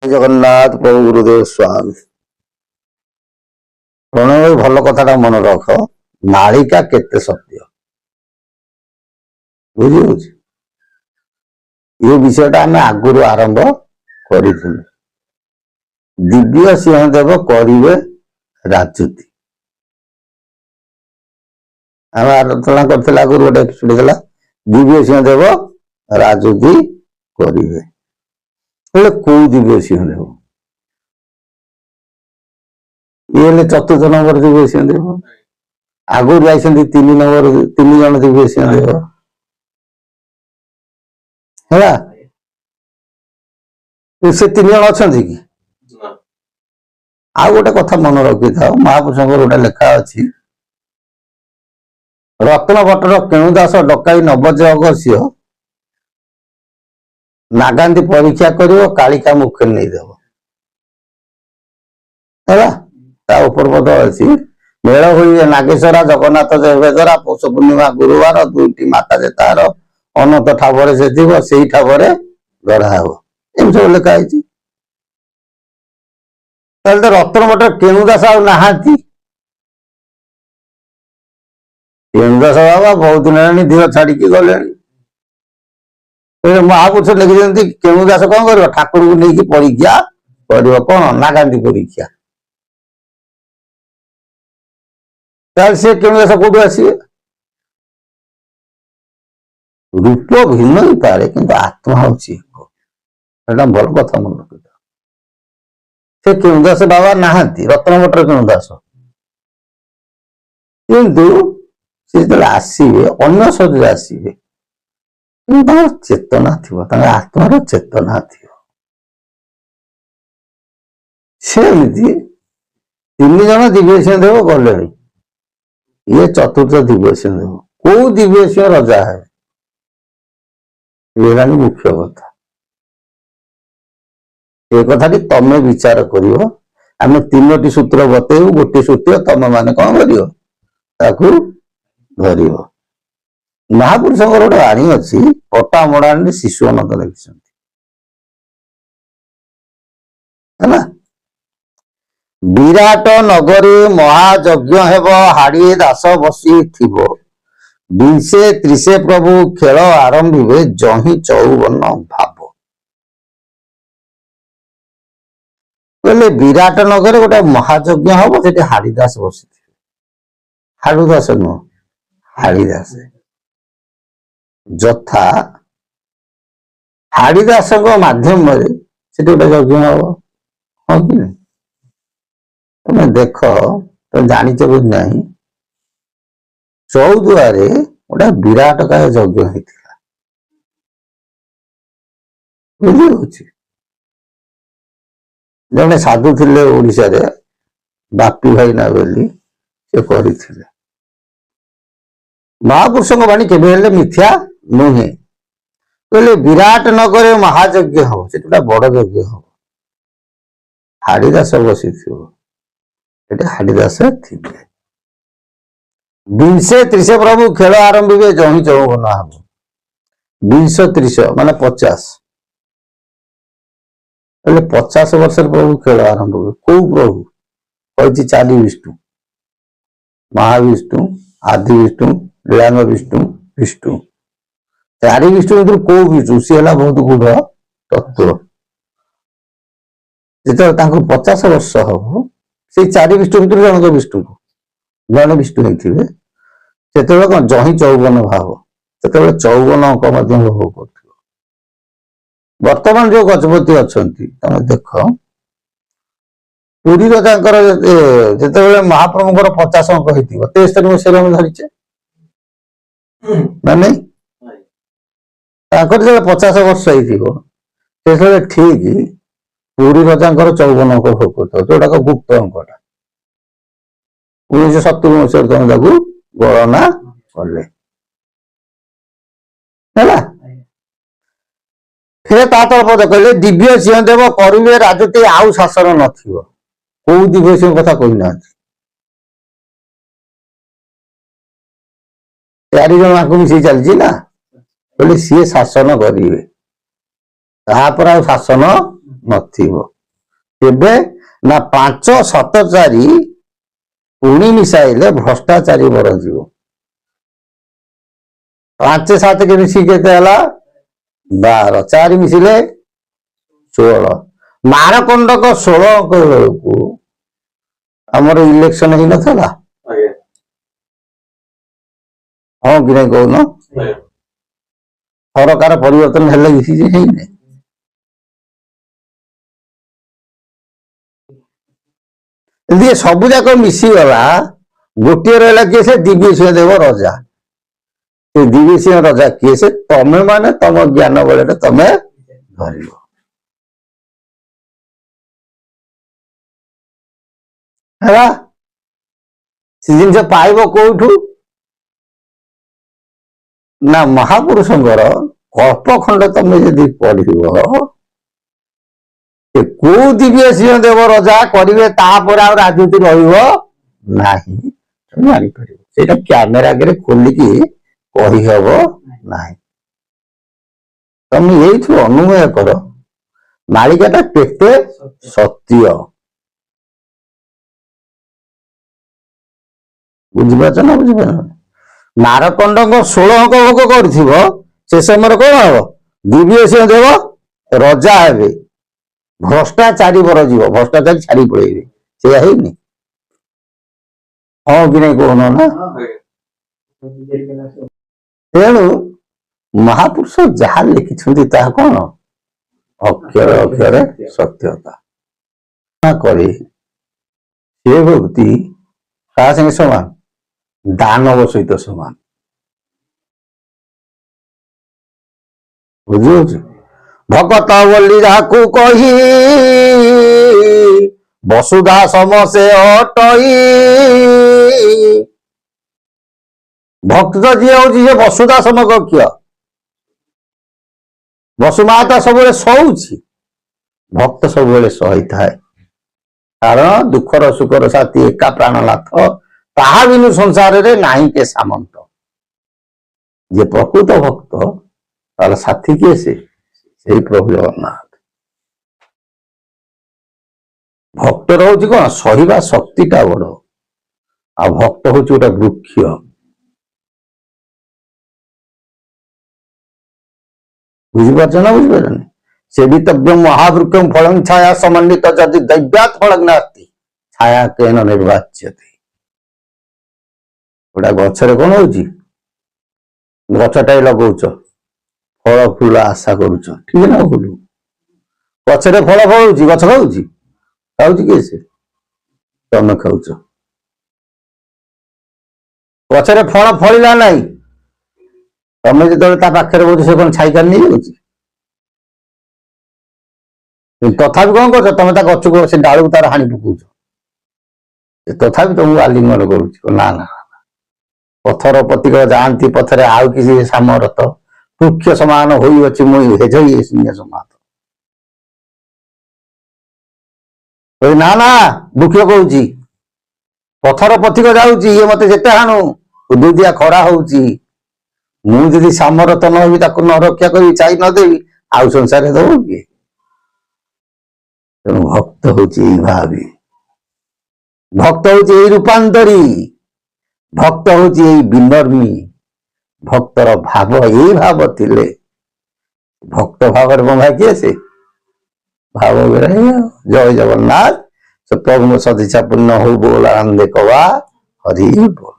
जगन्नाथ प्रभु गुरुदेव स्वामी प्रणय भल कथा मन रख नालिका केते सत्य बुझी ये विषयटा आम आगुरी आरंभ कर दिव्य सिंहदेव करेंगे राजनीति आम आलोचना करते आगुरी गोटे एपिसोड है दिव्य सिंहदेव राजनीति करेंगे कौ दिव्य सिंहदेव ये चतुर्थ नंबर दिव्य सिंहदेव आगुरी जाइए 3 नंबर 3 जन दिव्य सिंहदेव है से 3 जन अच्छा कि आ गोटे कथा मन रखी था महापुरुष गोटे लेखा अच्छी रत्न भट्टर केणुदास डकाई नवजगस्य नागांती परीक्षा करिवो कालिका मुखे नहीं देव है ऊपर पद अच्छी मेल हुई नागेश्वरा जगन्नाथ देवेदरा पौष पूर्णिमा गुरुवार 2टी माता जे तार अनंत ठावर से थी से ठावर गढ़ा हे एम सब लिखाई तो रत्न भट्टर केणुदास आती केणुदास बाबा बहुत दिन देह छाड़ी गले महापुरुष लिखिं केणुदास कौन कर ठाकुर को लेकिन परीक्षा कर कौन नागांती परीक्षा से केणुदास कौटू आसवे रूप भिन्न ही पारे कि आत्मा हूँ भल कथा मन रखी से केणुदास बाबा नहांती रत्न भट्टर केणुदास किंतु से जो आसवे अन्य शरीर आसवे चेतना थी आत्मार चेतना थी सेमती 3 जन दिव्य सिंहदेव गले ये चतुर्थ दिव्य सिंहदेव कौ दिव्य सिंह रजा है ये मुख्य कथा ये कथा तमें विचार कर आम 3टी सूत्र बतेबू गोटे सूत्र तम मैंने कौन कर धर महापुरुष गोटे वाणी अच्छी पटा मड़ाणी शिशु अनंत लिखिं है विराट नगरी महायज्ञ हेब हाड़ी दास बसी थिबो विंशे 30 प्रभु खेल आरंभिबे जही 54 भाव कहले विराट नगर गोटे महायज्ञ हम से हाड़ीदास बसी हाड़ूदास नुह हाड़ीदास जथा हाड़ीदास माध्यम से गोटे यज्ञ हम हाँ कि तुम देख तो जाच बुझ ना चौदुआरे गोटे विराट काय यज्ञ होता बुझी जड़े साधु थे ओडिशा रे बापी भाईना बोली से करथिले महापुरुष वाणी के मिथ्या नुहे कहले विराट नगर महायज्ञ हम से बड़ यज्ञ हम हाड़ीदास बसी हाड़ीदास थे विंशे 30 प्रभु खेल आरंभिबे जही 54 हम 230 माने 50 50 वर्ष प्रभु खेल आरंभ हुए कौ प्रभु कही 4 विष्णु महाविष्णु आदि विष्णु लीलांग विष्णु विष्णु 4 विष्णु भर कौ विष्णु सी है बहुत गूढ़ तत्व जो 50 वर्ष हम से 4 विष्णु भर जनक विष्णु जन विष्णु होते से कौन जही 54 भाव से 54 अंक भोग कर वर्तमान जो गजपति अच्छा तुम देख पुरी जो महाप्रभुଙ୍କର 50 अंक होती 73 मसीह धरीचे ना नहीं जो 50 वर्ष होते ठीक पुरी रजांकर 54 अंक भोग कर जोटा गुप्त अंकटा 1970 मसीह तुम गणना कले फिर पद कहले दिव्य सिंहदेव करेंगे राजनीति आउ शासन नथिबो कौ दिव्य सिंह कथा कहना 4 जन आपको मिसी चलती ना बोले सी शासन करेंगे तापर आ शासन नथिबो କେବେ ନା 5 7 4 ପୁଣି ମିଶାଇଲେ ଭ୍ରଷ୍ଟାଚାରୀ ବରଯିବ। 5 7 କେ ମିଶି କେତେ ହେଲା 12, 4 ମିଶିଲେ 16। ମାରକଣ୍ଡକ 16 ଅଙ୍କ ବେଳକୁ ଆମର ଇଲେକ୍ସନ ହେଇନଥିଲା? ହଁ କି ନାହିଁ କହୁନ? ସରକାର ପରିବର୍ତ୍ତନ ହେଲେ କିଛି ହେଇନି। ଯଦି ସବୁ ଯାକ ମିଶିଗଲା, ଗୋଟିଏ ରହିଲା କିଏ? ସେ ଦିବ୍ୟସିଂହ ଦେବ ରଜା। ସେ ଦିବ୍ୟସିଂହ ରଜା କିଏ? ସେ ତମେ ମାନେ ତମ ଜ୍ଞାନ ବଳରେ ତମେ ଧରିବ। ହେଲା, ସେ ଜିନିଷ ପାଇବ କୋଉଠୁ? ନା ମହାପୁରୁଷଙ୍କର କଳ୍ପ ଖଣ୍ଡ ତମେ ଯଦି ପଢିବ, କୋଉ ଦିବ୍ୟସିଂହ ଦେବ ରଜା କରିବେ ତାପରେ ଆଉ ରାଜନୀତି ରହିବ ନାହିଁ, ତମେ ଜାଣିପାରିବ। ସେଇଟା କ୍ୟାମେରା ଆଗରେ ଖୋଲିକି କହିହବ ନାହିଁ। ତମେ ଏଇଠୁ ଅନୁମୟ କର ମାଳିକାଟା କେତେ ସତ୍ୟ। ବୁଝିପାରୁଛ ନା ବୁଝିପାରୁନ? ମାରକଣ୍ଡଙ୍କ 16 ଅଙ୍କ ଭୋଗ କରୁଥିବ, ସେ ସମୟରେ କଣ ହବ? ଦିବ୍ୟସିଂହ ଦେବ ରଜା ହେବେ, ଭ୍ରଷ୍ଟାଚାରୀ ବରଯିବ, ଭ୍ରଷ୍ଟାଚାରୀ ଛାଡି ପଳେଇବେ। ସେଇଆ ହେଇନି? ହଁ କି ନାହିଁ କହୁନ ନା? ତେଣୁ ମହାପୁରୁଷ ଯାହା ଲେଖିଛନ୍ତି ତାହା କଣ? ଅକ୍ଷର ଅକ୍ଷରେ ସତ୍ୟତା କରି ସେ ବ୍ୟକ୍ତି କାହା ସାଙ୍ଗେ ସମାନ? ଦାନବ ସହିତ ସମାନ। ବୁଝିପାରୁଛୁ? ଭଗତ ବୋଲି ଯାହାକୁ କହି ବସୁଧା ସମସ୍ତେ ଅଟଇ। ଭକ୍ତ ଯିଏ ହଉଛି ସେ ବସୁଧା ସମକକ୍ଷ। ବସୁମାତା ସବୁବେଳେ ସହୁଛି, ଭକ୍ତ ସବୁବେଳେ ସହିଥାଏ। କାରଣ ଦୁଃଖର ସୁଖର ସାଥୀ ଏକା ପ୍ରାଣନାଥ, ତାହା ବିନୁ ସଂସାରରେ ନାହିଁ କେ ସାମନ୍ତ। ଯେ ପ୍ରକୃତ ଭକ୍ତ ତାର ସାଥୀ କିଏ? ସେଇ ପ୍ରଭୁ ଜଗନ୍ନାଥ। ଭକ୍ତ ରହୁଛି କଣ? ସହିବା ଶକ୍ତିଟା ବଡ। ଆଉ ଭକ୍ତ ହଉଛି ଗୋଟେ ବୃକ୍ଷ। ବୁଝିପାରୁଛ ନା ବୁଝିପାରୁନି? ସେବିତବ୍ୟ ମହାବୃକ୍ଷଂ ଫଳଂ ଛାୟା ସମନ୍ବିତ ଯଦି ଦୈବ୍ୟାତ୍ ଫଳଂ ନାସ୍ତି ଛାୟା କେନ ନିର୍ବାଚ୍ୟତେ। ଗୋଟା ଗଛରେ କଣ ହଉଛି? ଗଛଟାଏ ଲଗଉଛ, ଫଳ ଫୁଲ ଆଶା କରୁଛ, ଠିକ ନା ଭୁଲ? ଗଛରେ ଫଳ ଫଳୁଛି, ଗଛ ଖାଉଛି? ଖାଉଛି କିଏ? ସେ ତମେ ଖାଉଛ। ଗଛରେ ଫଳ ଫଳିଲା ନାହିଁ, ତମେ ଯେତେବେଳେ ତା ପାଖରେ ବସୁଛ ସେ କଣ ଛାଇକାନି ନେଇଯାଉଛି? ତଥାପି କଣ କରୁଛ? ତମେ ତା ଗଛକୁ, ସେ ଡାଳକୁ ତାର ହାଣି ପକଉଛ। ତଥାପି ତମକୁ ଆଲିଙ୍ଗନ କରୁଛି। ନା ନା, ପଥର ପତିକ ଯାଆନ୍ତି ପଥରେ ଆଉ କିଛି ସାମରତ, ବୃକ୍ଷ ସମାନ ହୋଇଅଛି ମୁଁ ହେଜଇ ସିଂହ ସମାତ। ନା ନା, ବୃକ୍ଷ କହୁଛି ପଥର ପଥିକ ଯାଉଛି, ଇଏ ମତେ ଯେତେ ହାଣୁ, ଉଦୁଦିଆ ଖରା ହଉଛି, ମୁଁ ଯଦି ସାମରତ ନ ହେବି, ତାକୁ ନ ରକ୍ଷା କରିବି, ଛାଇ ନଦେବି, ଆଉ ସଂସାରରେ ଦବ କିଏ? ତେଣୁ ଭକ୍ତ ହଉଛି ଏଇ ଭାବି, ଭକ୍ତ ହଉଛି ଏଇ ରୂପାନ୍ତରୀ, ଭକ୍ତ ହଉଛି ଏଇ ବିନର୍ମୀ। ଭକ୍ତର ଭାବ ଏଇ ଭାବ ଥିଲେ, ଭକ୍ତ ଭାବରେ ବନ୍ଧା କିଏ? ସେ ଭାବ ବିରାଇ। ଜୟ ଜଗନ୍ନାଥ। ପ୍ରଭୁଙ୍କ ସଦିଚ୍ଛା ପୂର୍ଣ୍ଣ ହଉ। ବୋଲ ଆନନ୍ଦେ କବା ହରି ବୋଲ।